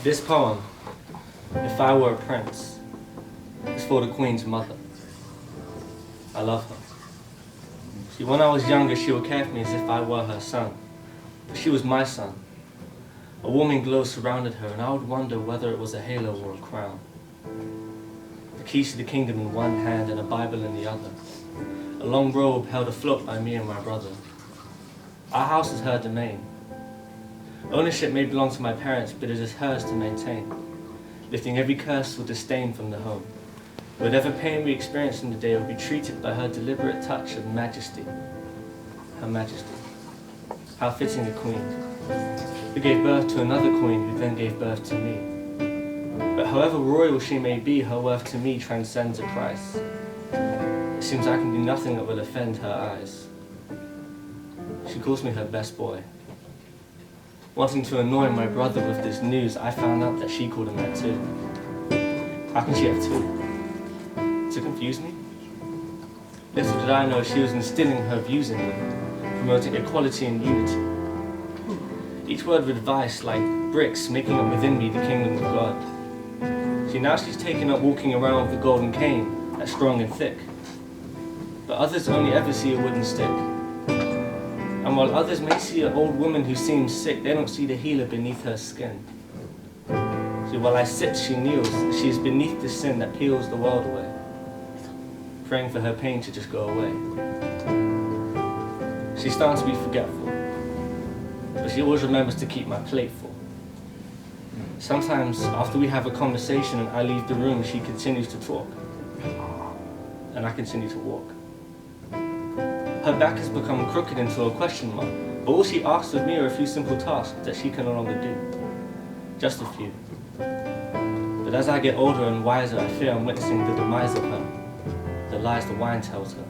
This poem, If I Were a Prince, is for the Queen's mother. I love her. See, when I was younger, she would care for me as if I were her son. But she was my son. A warming glow surrounded her, and I would wonder whether it was a halo or a crown. The keys to the kingdom in one hand and a Bible in the other. A long robe held afloat by me and my brother. Our house is her domain. Ownership may belong to my parents, but it is hers to maintain, lifting every curse with disdain from the home. Whatever pain we experience in the day will be treated by her deliberate touch of majesty. Her majesty. How fitting a queen, who gave birth to another queen who then gave birth to me. But however royal she may be, her worth to me transcends a price. It seems I can do nothing that will offend her eyes. She calls me her best boy. Wanting to annoy my brother with this news, I found out that she called him that too. How can she have two? To confuse me? Little did I know she was instilling her views in me, promoting equality and unity. Each word of advice, like bricks, making up within me the kingdom of God. See, now she's taken up walking around with a golden cane, that's strong and thick. But others only ever see a wooden stick. And while others may see an old woman who seems sick, they don't see the healer beneath her skin. See, while I sit, she kneels. She is beneath the sin that peels the world away, praying for her pain to just go away. She's starting to be forgetful, but she always remembers to keep my plate full. Sometimes, after we have a conversation and I leave the room, she continues to talk, and I continue to walk. Her back has become crooked into a question mark, but all she asks of me are a few simple tasks that she can no longer do. Just a few. But as I get older and wiser, I fear I'm witnessing the demise of her, the lies the wine tells her.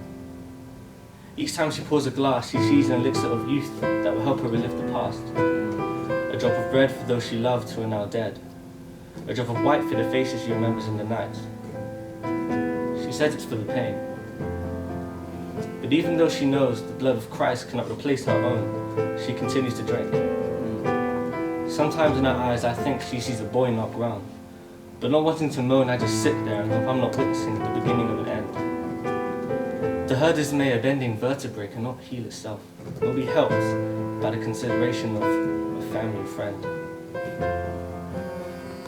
Each time she pours a glass, she sees an elixir of youth that will help her relive the past. A drop of bread for those she loved who are now dead. A drop of white for the faces she remembers in the night. She says it's for the pain. But even though she knows the blood of Christ cannot replace her own, she continues to drink. Sometimes in her eyes I think she sees a boy not grown. But not wanting to moan, I just sit there and hope I'm not witnessing the beginning of an end. To her dismay, a bending vertebrae cannot heal itself, nor be helped by the consideration of a family friend.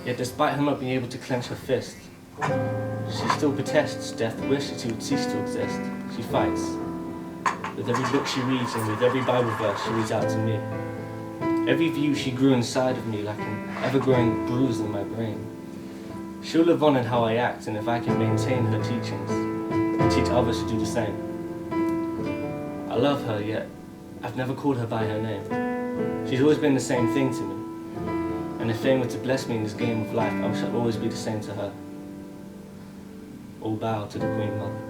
Yet despite her not being able to clench her fist, she still protests death wishes she would cease to exist. She fights. With every book she reads and with every Bible verse she reads out to me. Every view she grew inside of me like an ever-growing bruise in my brain. She'll live on in how I act, and if I can maintain her teachings and teach others to do the same. I love her, yet I've never called her by her name. She's always been the same thing to me. And if fame were to bless me in this game of life, I wish I'd always be the same to her. All bow to the Queen Mother.